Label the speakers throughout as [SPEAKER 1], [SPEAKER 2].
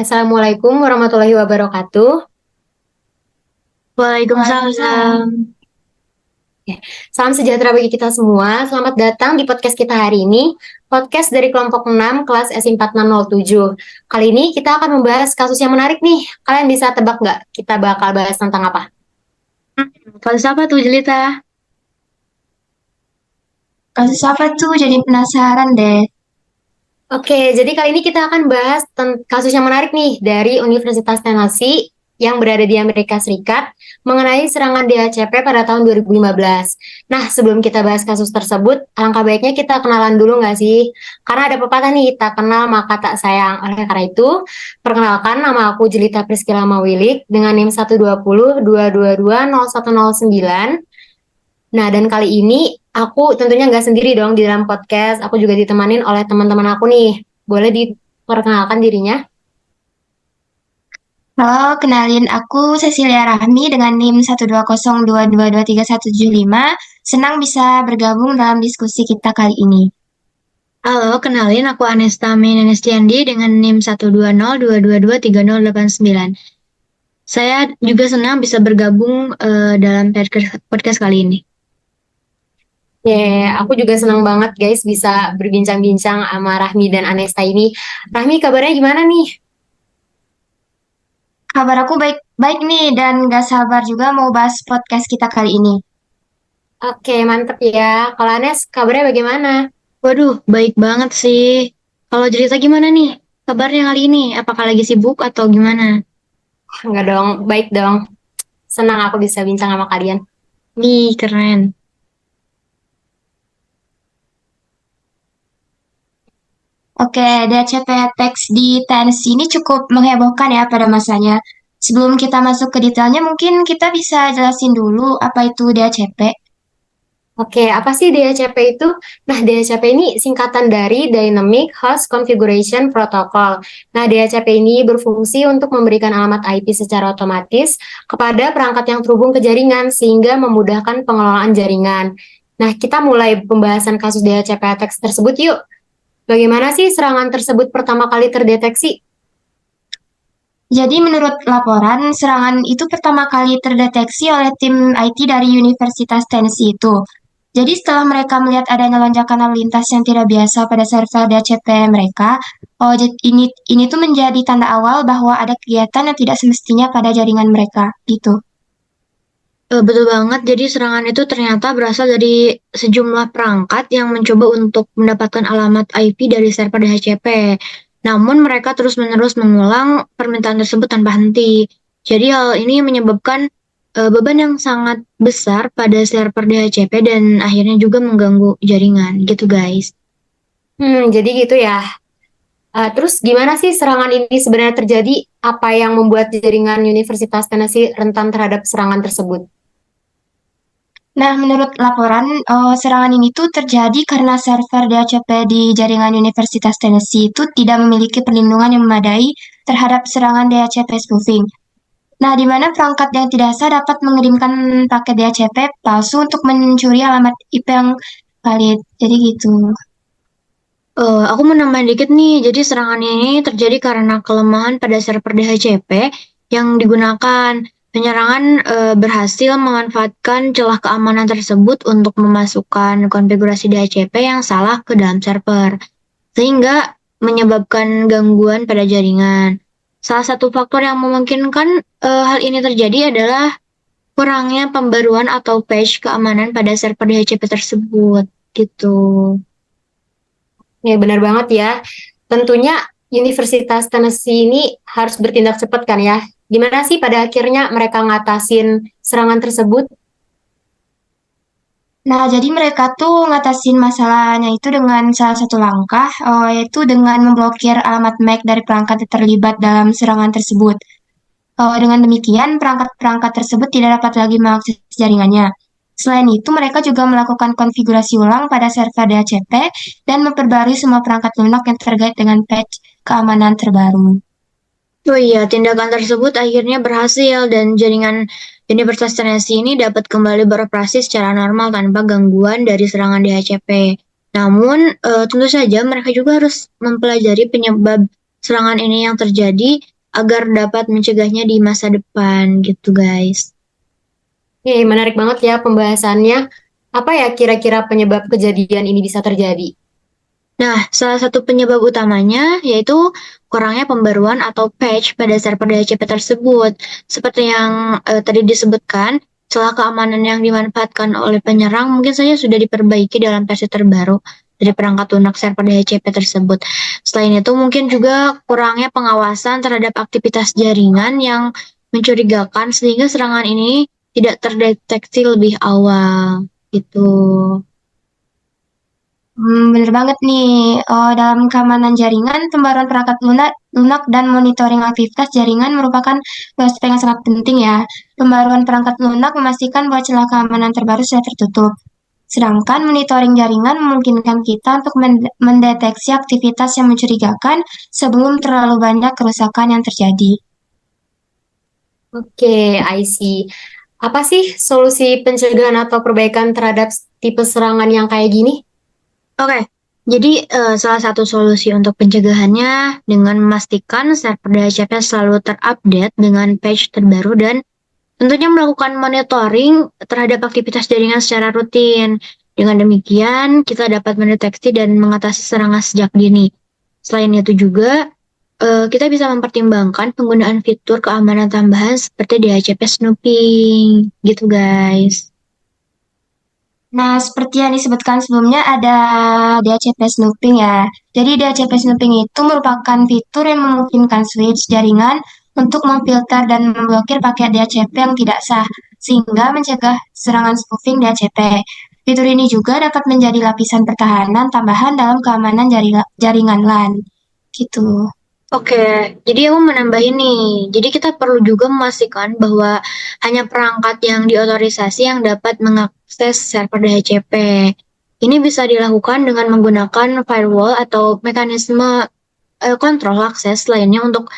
[SPEAKER 1] Assalamualaikum warahmatullahi wabarakatuh.
[SPEAKER 2] Waalaikumsalam.
[SPEAKER 1] Ya, salam sejahtera bagi kita semua. Selamat datang di podcast kita hari ini, podcast dari kelompok 6 kelas SI4607. Kali ini kita akan membahas kasus yang menarik nih. Kalian bisa tebak nggak kita bakal bahas tentang apa?
[SPEAKER 2] Kasus apa tuh Jelita?
[SPEAKER 3] Kasus apa tuh? Jadi penasaran deh.
[SPEAKER 1] Oke, jadi kali ini kita akan bahas kasus yang menarik nih dari Universitas Tennessee yang berada di Amerika Serikat mengenai serangan DHCP pada tahun 2015. Nah, sebelum kita bahas kasus tersebut, alangkah baiknya kita kenalan dulu nggak sih? Karena ada pepatah nih, tak kenal maka tak sayang. Oleh karena itu, perkenalkan nama aku Jelita Priskila Mawilik dengan NIM 120-222-0109. Nah, dan kali ini aku tentunya nggak sendiri dong di dalam podcast. Aku juga ditemanin oleh teman-teman aku nih. Boleh diperkenalkan dirinya?
[SPEAKER 3] Halo, kenalin aku Cecilia Rahmi dengan NIM 12022237175. Senang bisa bergabung dalam diskusi kita kali ini.
[SPEAKER 2] Halo, kenalin aku Anesta Menestiandi dengan NIM 12022230089. Saya juga senang bisa bergabung dalam podcast kali ini.
[SPEAKER 1] Aku juga senang banget guys bisa berbincang-bincang sama Rahmi dan Anesta ini. Rahmi, kabarnya gimana nih?
[SPEAKER 3] Kabar aku baik-baik nih dan gak sabar juga mau bahas podcast kita kali ini.
[SPEAKER 1] Oke, mantep ya. Kalau Anes, kabarnya bagaimana?
[SPEAKER 2] Waduh, baik banget sih. Kalau Jelita gimana nih? Kabarnya kali ini? Apakah lagi sibuk atau gimana?
[SPEAKER 1] Enggak dong, baik dong. Senang aku bisa bincang sama kalian.
[SPEAKER 2] Nih, keren.
[SPEAKER 3] Oke, DHCP teks di TNS ini cukup menghebohkan ya pada masanya. Sebelum kita masuk ke detailnya, mungkin kita bisa jelasin dulu apa itu DHCP.
[SPEAKER 1] Oke, apa sih DHCP itu? Nah, DHCP ini singkatan dari Dynamic Host Configuration Protocol. Nah, DHCP ini berfungsi untuk memberikan alamat IP secara otomatis kepada perangkat yang terhubung ke jaringan sehingga memudahkan pengelolaan jaringan. Nah, kita mulai pembahasan kasus DHCP attacks tersebut yuk. Bagaimana sih serangan tersebut pertama kali terdeteksi?
[SPEAKER 3] Jadi menurut laporan, serangan itu pertama kali terdeteksi oleh tim IT dari Universitas Tennessee itu. Jadi setelah mereka melihat adanya lonjakan lalu lintas yang tidak biasa pada server DHCP mereka, ini tuh menjadi tanda awal bahwa ada kegiatan yang tidak semestinya pada jaringan mereka, gitu.
[SPEAKER 2] Betul banget, jadi serangan itu ternyata berasal dari sejumlah perangkat yang mencoba untuk mendapatkan alamat IP dari server DHCP. Namun mereka terus-menerus mengulang permintaan tersebut tanpa henti. Jadi hal ini menyebabkan beban yang sangat besar pada server DHCP dan akhirnya juga mengganggu jaringan, gitu guys.
[SPEAKER 1] Jadi gitu ya. Terus gimana sih serangan ini sebenarnya terjadi? Apa yang membuat jaringan Universitas Tennessee rentan terhadap serangan tersebut?
[SPEAKER 3] Nah, menurut laporan, serangan ini tuh terjadi karena server DHCP di jaringan Universitas Tennessee itu tidak memiliki perlindungan yang memadai terhadap serangan DHCP spoofing. Nah, di mana perangkat yang tidak sah dapat mengirimkan paket DHCP palsu untuk mencuri alamat IP yang valid. Jadi gitu.
[SPEAKER 2] Aku mau nambahin dikit nih, jadi serangan ini terjadi karena kelemahan pada server DHCP yang digunakan. Penyerangan berhasil memanfaatkan celah keamanan tersebut untuk memasukkan konfigurasi DHCP yang salah ke dalam server, sehingga menyebabkan gangguan pada jaringan. Salah satu faktor yang memungkinkan hal ini terjadi adalah kurangnya pembaruan atau patch keamanan pada server DHCP tersebut, gitu.
[SPEAKER 1] Ya benar banget ya. Tentunya Universitas Tennessee ini harus bertindak cepat kan ya. Gimana sih pada akhirnya mereka ngatasin serangan tersebut?
[SPEAKER 3] Nah, jadi mereka tuh ngatasin masalahnya itu dengan salah satu langkah, yaitu dengan memblokir alamat MAC dari perangkat yang terlibat dalam serangan tersebut. Dengan demikian, perangkat-perangkat tersebut tidak dapat lagi mengakses jaringannya. Selain itu, mereka juga melakukan konfigurasi ulang pada server DHCP dan memperbarui semua perangkat lunak yang terkait dengan patch keamanan terbaru.
[SPEAKER 2] Oh iya, tindakan tersebut akhirnya berhasil dan jaringan Universitas Tennessee ini dapat kembali beroperasi secara normal tanpa gangguan dari serangan DHCP. Namun, tentu saja mereka juga harus mempelajari penyebab serangan ini yang terjadi agar dapat mencegahnya di masa depan gitu guys.
[SPEAKER 1] Menarik banget ya pembahasannya. Apa ya kira-kira penyebab kejadian ini bisa terjadi?
[SPEAKER 2] Nah, salah satu penyebab utamanya yaitu kurangnya pembaruan atau patch pada server DHCP tersebut. Seperti yang tadi disebutkan, celah keamanan yang dimanfaatkan oleh penyerang mungkin saja sudah diperbaiki dalam versi terbaru dari perangkat lunak server DHCP tersebut. Selain itu, mungkin juga kurangnya pengawasan terhadap aktivitas jaringan yang mencurigakan sehingga serangan ini tidak terdeteksi lebih awal. Gitu.
[SPEAKER 3] Bener banget nih. Dalam keamanan jaringan, pembaruan perangkat lunak dan monitoring aktivitas jaringan merupakan aspek yang sangat penting ya. Pembaruan perangkat lunak memastikan bahwa celah keamanan terbaru sudah tertutup. Sedangkan monitoring jaringan memungkinkan kita untuk mendeteksi aktivitas yang mencurigakan sebelum terlalu banyak kerusakan yang terjadi.
[SPEAKER 1] Oke, I see. Apa sih solusi pencegahan atau perbaikan terhadap tipe serangan yang kayak gini?
[SPEAKER 2] Oke, jadi salah satu solusi untuk pencegahannya dengan memastikan server DHCP selalu terupdate dengan patch terbaru dan tentunya melakukan monitoring terhadap aktivitas jaringan secara rutin. Dengan demikian, kita dapat mendeteksi dan mengatasi serangan sejak dini. Selain itu juga, kita bisa mempertimbangkan penggunaan fitur keamanan tambahan seperti DHCP snooping, gitu guys.
[SPEAKER 3] Nah, seperti yang disebutkan sebelumnya ada DHCP snooping ya. Jadi DHCP snooping itu merupakan fitur yang memungkinkan switch jaringan untuk memfilter dan memblokir paket DHCP yang tidak sah, sehingga mencegah serangan spoofing DHCP. Fitur ini juga dapat menjadi lapisan pertahanan tambahan dalam keamanan jaringan LAN. Gitu.
[SPEAKER 2] Oke, jadi aku menambahin nih. Jadi kita perlu juga memastikan bahwa hanya perangkat yang diotorisasi yang dapat mengakses server DHCP. Ini bisa dilakukan dengan menggunakan firewall atau mekanisme kontrol akses lainnya untuk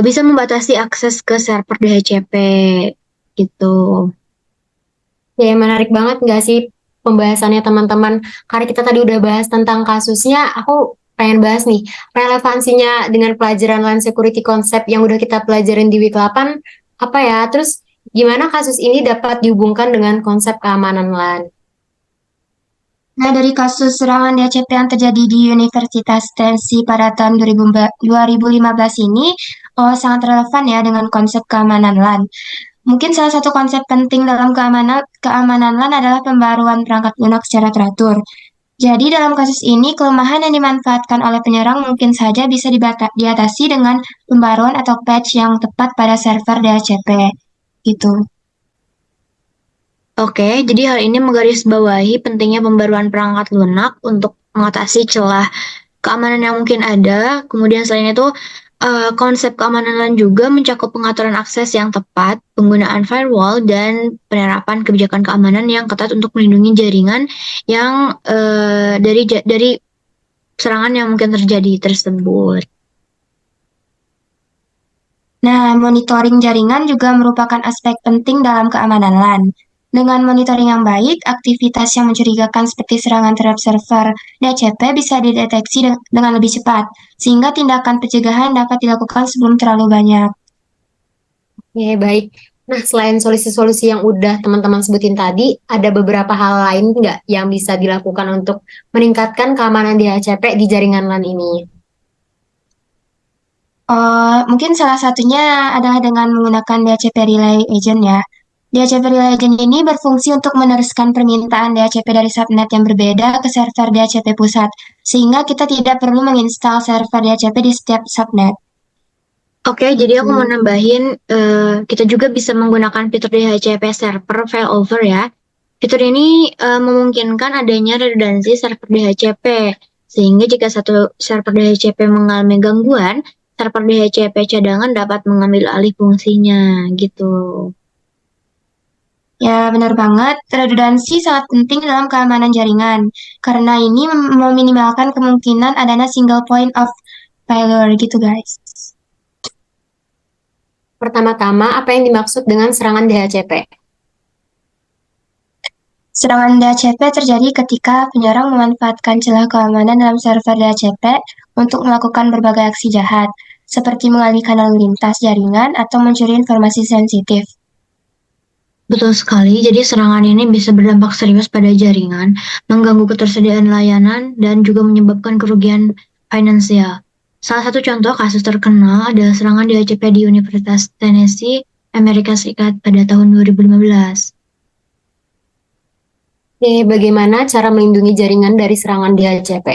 [SPEAKER 2] bisa membatasi akses ke server DHCP gitu.
[SPEAKER 1] Ya, menarik banget nggak sih pembahasannya teman-teman? Karena kita tadi udah bahas tentang kasusnya, aku pengen bahas nih, relevansinya dengan pelajaran LAN security concept yang udah kita pelajarin di week 8, apa ya? Terus gimana kasus ini dapat dihubungkan dengan konsep keamanan LAN?
[SPEAKER 3] Nah, dari kasus serangan DHCP yang terjadi di Universitas Tennessee pada tahun 2015 ini sangat relevan ya dengan konsep keamanan LAN. Mungkin salah satu konsep penting dalam keamanan LAN adalah pembaruan perangkat lunak secara teratur. Jadi dalam kasus ini, kelemahan yang dimanfaatkan oleh penyerang mungkin saja bisa diatasi dengan pembaruan atau patch yang tepat pada server DHCP. Gitu.
[SPEAKER 2] Oke, jadi hal ini menggarisbawahi pentingnya pembaruan perangkat lunak untuk mengatasi celah keamanan yang mungkin ada. Kemudian selain itu, konsep keamanan lain juga mencakup pengaturan akses yang tepat, penggunaan firewall, dan penerapan kebijakan keamanan yang ketat untuk melindungi jaringan yang dari serangan yang mungkin terjadi tersebut.
[SPEAKER 3] Nah, monitoring jaringan juga merupakan aspek penting dalam keamanan LAN. Dengan monitoring yang baik, aktivitas yang mencurigakan seperti serangan terhadap server DHCP bisa dideteksi dengan lebih cepat, sehingga tindakan pencegahan dapat dilakukan sebelum terlalu banyak.
[SPEAKER 1] Oke, baik. Nah, selain solusi-solusi yang udah teman-teman sebutin tadi, ada beberapa hal lain nggak yang bisa dilakukan untuk meningkatkan keamanan DHCP di jaringan LAN ini?
[SPEAKER 3] Mungkin salah satunya adalah dengan menggunakan DHCP Relay Agent ya. DHCP Relay Agent ini berfungsi untuk meneruskan permintaan DHCP dari subnet yang berbeda ke server DHCP pusat, sehingga kita tidak perlu menginstal server DHCP di setiap subnet.
[SPEAKER 2] Oke, jadi aku mau nambahin, kita juga bisa menggunakan fitur DHCP server failover ya. Fitur ini memungkinkan adanya redundansi server DHCP, sehingga jika satu server DHCP mengalami gangguan, server DHCP cadangan dapat mengambil alih fungsinya, gitu.
[SPEAKER 3] Ya, benar banget. Redundansi sangat penting dalam keamanan jaringan, karena ini meminimalkan kemungkinan adanya single point of failure gitu, guys.
[SPEAKER 1] Pertama-tama, apa yang dimaksud dengan serangan DHCP?
[SPEAKER 3] Serangan DHCP terjadi ketika penyerang memanfaatkan celah keamanan dalam server DHCP untuk melakukan berbagai aksi jahat. seperti mengalihkan lalu lintas jaringan atau mencuri informasi sensitif.
[SPEAKER 2] Betul sekali, jadi serangan ini bisa berdampak serius pada jaringan, mengganggu ketersediaan layanan, dan juga menyebabkan kerugian finansial. Salah satu contoh kasus terkenal adalah serangan DHCP di Universitas Tennessee, Amerika Serikat pada tahun 2015.
[SPEAKER 1] Oke, bagaimana cara melindungi jaringan dari serangan DHCP?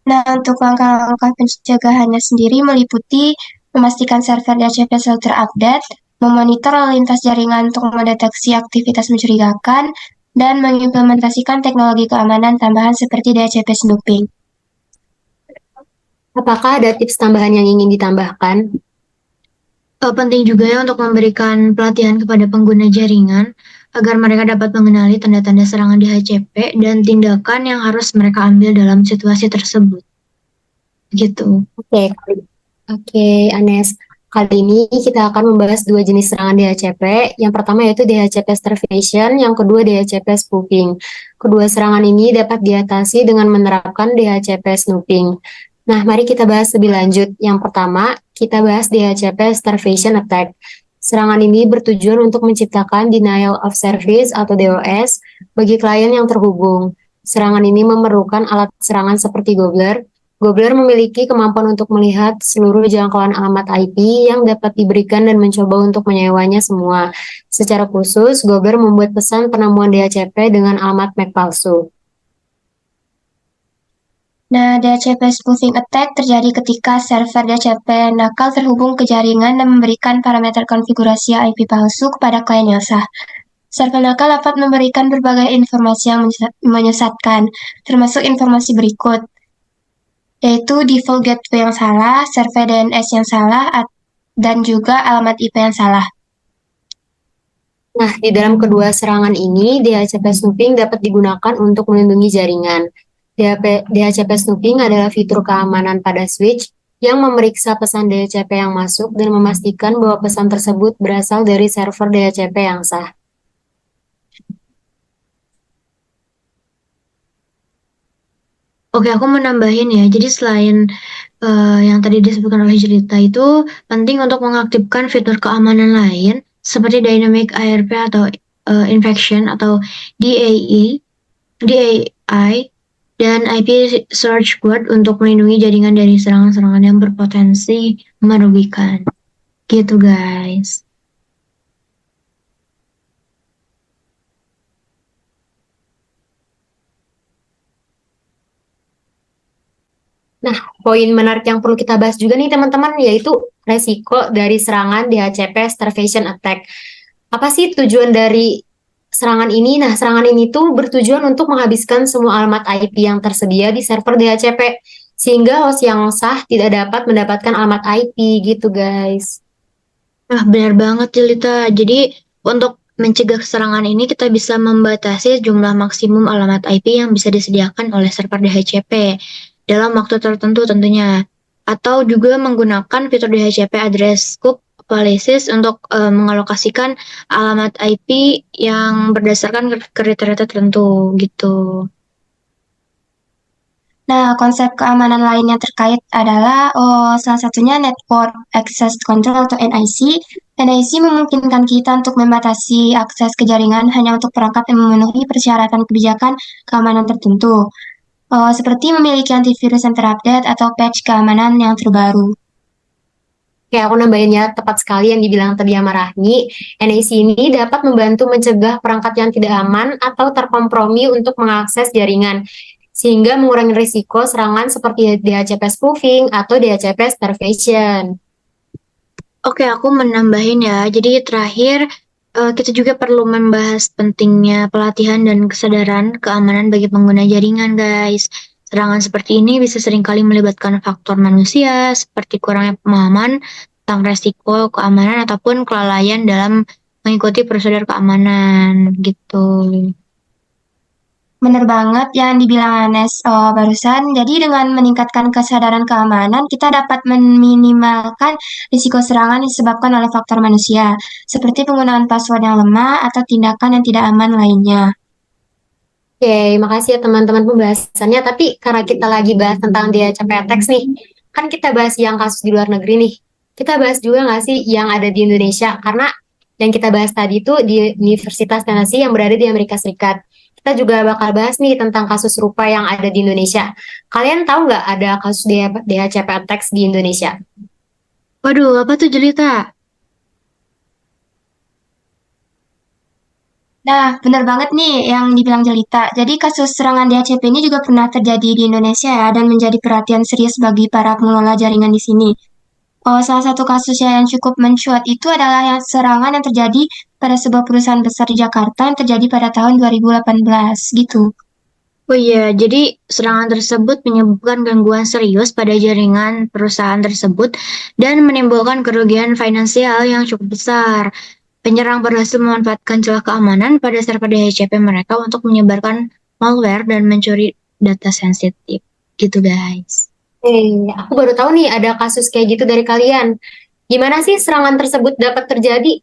[SPEAKER 3] Nah, untuk langkah-langkah pencegahannya sendiri meliputi memastikan server DHCP selalu terupdate, memonitor lalu lintas jaringan untuk mendeteksi aktivitas mencurigakan, dan mengimplementasikan teknologi keamanan tambahan seperti DHCP snooping.
[SPEAKER 1] Apakah ada tips tambahan yang ingin ditambahkan?
[SPEAKER 2] Penting juga ya untuk memberikan pelatihan kepada pengguna jaringan agar mereka dapat mengenali tanda-tanda serangan DHCP dan tindakan yang harus mereka ambil dalam situasi tersebut. Gitu.
[SPEAKER 1] Oke, Anes. Kali ini kita akan membahas dua jenis serangan DHCP. Yang pertama yaitu DHCP starvation, yang kedua DHCP spoofing. Kedua serangan ini dapat diatasi dengan menerapkan DHCP snooping. Nah, mari kita bahas lebih lanjut. Yang pertama, kita bahas DHCP starvation attack. Serangan ini bertujuan untuk menciptakan denial of service atau DOS bagi klien yang terhubung. Serangan ini memerlukan alat serangan seperti Gobbler. Gobbler memiliki kemampuan untuk melihat seluruh jangkauan alamat IP yang dapat diberikan dan mencoba untuk menyewanya semua. Secara khusus, Gobbler membuat pesan penemuan DHCP dengan alamat MAC palsu.
[SPEAKER 3] Nah, DHCP spoofing attack terjadi ketika server DHCP nakal terhubung ke jaringan dan memberikan parameter konfigurasi IP palsu kepada klien yang sah. Server nakal dapat memberikan berbagai informasi yang menyesatkan, termasuk informasi berikut, yaitu default gateway yang salah, server DNS yang salah, dan juga alamat IP yang salah.
[SPEAKER 1] Nah, di dalam kedua serangan ini, DHCP snooping dapat digunakan untuk melindungi jaringan. DHCP snooping adalah fitur keamanan pada switch yang memeriksa pesan DHCP yang masuk dan memastikan bahwa pesan tersebut berasal dari server DHCP yang sah.
[SPEAKER 2] Oke, aku mau nambahin ya. Jadi selain yang tadi disebutkan oleh Jelita itu penting untuk mengaktifkan fitur keamanan lain seperti Dynamic IRP atau Infection atau DAI dan IP Search Guard untuk melindungi jaringan dari serangan-serangan yang berpotensi merugikan. Gitu guys.
[SPEAKER 1] Nah, poin menarik yang perlu kita bahas juga nih teman-teman, yaitu resiko dari serangan DHCP starvation attack. Apa sih tujuan dari serangan ini? Nah, serangan ini tuh bertujuan untuk menghabiskan semua alamat IP yang tersedia di server DHCP, sehingga host yang sah tidak dapat mendapatkan alamat IP gitu guys.
[SPEAKER 2] Nah, benar banget Jelita. Jadi untuk mencegah serangan ini kita bisa membatasi jumlah maksimum alamat IP yang bisa disediakan oleh server DHCP dalam waktu tertentu tentunya. Atau juga menggunakan fitur DHCP address scope analysis untuk mengalokasikan alamat IP yang berdasarkan kriteria tertentu gitu.
[SPEAKER 3] Nah, konsep keamanan lain yang terkait adalah salah satunya Network Access Control atau NIC. NIC memungkinkan kita untuk membatasi akses ke jaringan hanya untuk perangkat yang memenuhi persyaratan kebijakan keamanan tertentu, seperti memiliki antivirus yang terupdate atau patch keamanan yang terbaru.
[SPEAKER 1] Oke, aku nambahin ya, tepat sekali yang dibilang tadi sama Rahmi. NIC ini dapat membantu mencegah perangkat yang tidak aman atau terkompromi untuk mengakses jaringan, sehingga mengurangi risiko serangan seperti DHCP spoofing atau DHCP starvation.
[SPEAKER 2] Oke, aku menambahin ya. Jadi terakhir, kita juga perlu membahas pentingnya pelatihan dan kesadaran keamanan bagi pengguna jaringan, guys. Serangan seperti ini bisa seringkali melibatkan faktor manusia, seperti kurangnya pemahaman tentang resiko keamanan ataupun kelalaian dalam mengikuti prosedur keamanan, gitu.
[SPEAKER 3] Bener banget yang dibilang Anes barusan. Jadi dengan meningkatkan kesadaran keamanan, kita dapat meminimalkan risiko serangan disebabkan oleh faktor manusia, seperti penggunaan password yang lemah atau tindakan yang tidak aman lainnya.
[SPEAKER 1] Oke, makasih ya teman-teman pembahasannya. Tapi karena kita lagi bahas tentang DHCP attacks nih, kan kita bahas yang kasus di luar negeri nih. Kita bahas juga nggak sih yang ada di Indonesia? Karena yang kita bahas tadi itu di Universitas Tennessee yang berada di Amerika Serikat. Kita juga bakal bahas nih tentang kasus serupa yang ada di Indonesia. Kalian tahu nggak ada kasus DHCP attacks di Indonesia?
[SPEAKER 2] Waduh, apa tuh Jelita?
[SPEAKER 3] Nah, benar banget nih yang dibilang Jelita. Jadi kasus serangan DHCP ini juga pernah terjadi di Indonesia ya, dan menjadi perhatian serius bagi para pengelola jaringan di sini. Oh, salah satu kasusnya yang cukup mencuat itu adalah yang serangan yang terjadi pada sebuah perusahaan besar di Jakarta yang terjadi pada tahun 2018 gitu.
[SPEAKER 2] Oh iya, jadi serangan tersebut menyebabkan gangguan serius pada jaringan perusahaan tersebut dan menimbulkan kerugian finansial yang cukup besar. Penyerang berhasil memanfaatkan celah keamanan pada server DHCP mereka untuk menyebarkan malware dan mencuri data sensitif. Gitu guys.
[SPEAKER 1] Aku baru tahu nih ada kasus kayak gitu dari kalian. Gimana sih serangan tersebut dapat terjadi?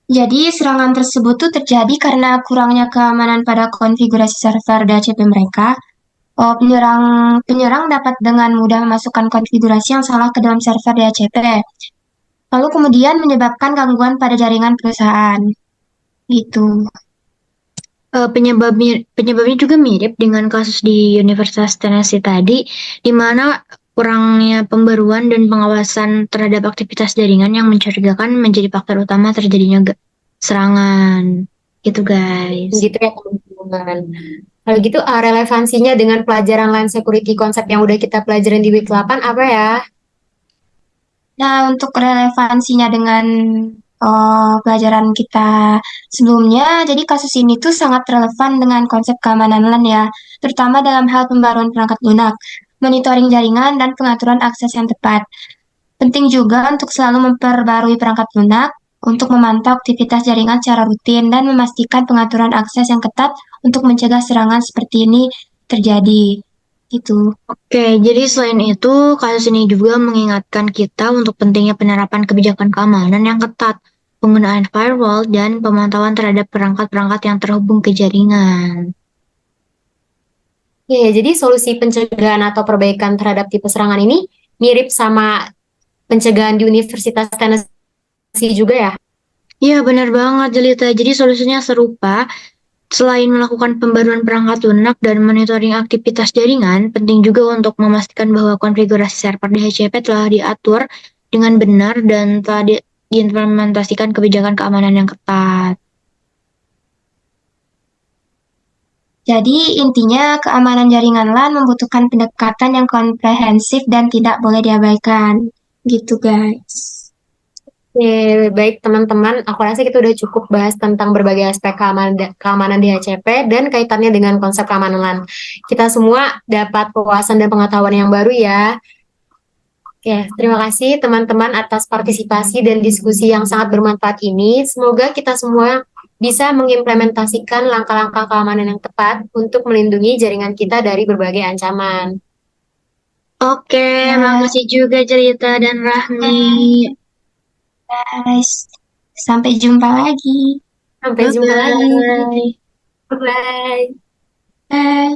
[SPEAKER 3] Jadi serangan tersebut tuh terjadi karena kurangnya keamanan pada konfigurasi server DHCP mereka. Oh, penyerang dapat dengan mudah memasukkan konfigurasi yang salah ke dalam server DHCP, lalu kemudian menyebabkan gangguan pada jaringan perusahaan. Gitu.
[SPEAKER 2] Penyebabnya juga mirip dengan kasus di Universitas Tennessee tadi, di mana kurangnya pembaruan dan pengawasan terhadap aktivitas jaringan yang mencurigakan menjadi faktor utama terjadinya serangan. Gitu guys.
[SPEAKER 1] Gitu ya teman-teman. Kalau gitu relevansinya dengan pelajaran line security konsep yang udah kita pelajarin di week 8 apa ya?
[SPEAKER 3] Nah, untuk relevansinya dengan pelajaran kita sebelumnya, jadi kasus ini tuh sangat relevan dengan konsep keamanan LAN ya, terutama dalam hal pembaruan perangkat lunak, monitoring jaringan, dan pengaturan akses yang tepat. Penting juga untuk selalu memperbarui perangkat lunak, untuk memantau aktivitas jaringan secara rutin, dan memastikan pengaturan akses yang ketat untuk mencegah serangan seperti ini terjadi. Gitu.
[SPEAKER 2] Oke, jadi selain itu, kasus ini juga mengingatkan kita untuk pentingnya penerapan kebijakan keamanan yang ketat, penggunaan firewall, dan pemantauan terhadap perangkat-perangkat yang terhubung ke jaringan.
[SPEAKER 1] Ya, jadi solusi pencegahan atau perbaikan terhadap tipe serangan ini mirip sama pencegahan di Universitas Tennessee juga ya?
[SPEAKER 2] Iya, benar banget, Jelita. Jadi solusinya serupa. Selain melakukan pembaruan perangkat lunak dan monitoring aktivitas jaringan, penting juga untuk memastikan bahwa konfigurasi server DHCP telah diatur dengan benar dan telah diimplementasikan kebijakan keamanan yang ketat.
[SPEAKER 3] Jadi intinya keamanan jaringan LAN membutuhkan pendekatan yang komprehensif dan tidak boleh diabaikan. Gitu guys.
[SPEAKER 1] Baik teman-teman, aku rasa kita udah cukup bahas tentang berbagai aspek keamanan di HCP dan kaitannya dengan konsep keamanan LAN. Kita semua dapat wawasan dan pengetahuan yang baru ya. Oke, terima kasih teman-teman atas partisipasi dan diskusi yang sangat bermanfaat ini. Semoga kita semua bisa mengimplementasikan langkah-langkah keamanan yang tepat untuk melindungi jaringan kita dari berbagai ancaman.
[SPEAKER 2] Oke,
[SPEAKER 3] Nah,
[SPEAKER 2] makasih juga Jelita dan Rahmi.
[SPEAKER 3] guys, sampai jumpa lagi.
[SPEAKER 1] Sampai jumpa lagi.
[SPEAKER 2] Bye-bye.
[SPEAKER 1] Bye.
[SPEAKER 3] Bye.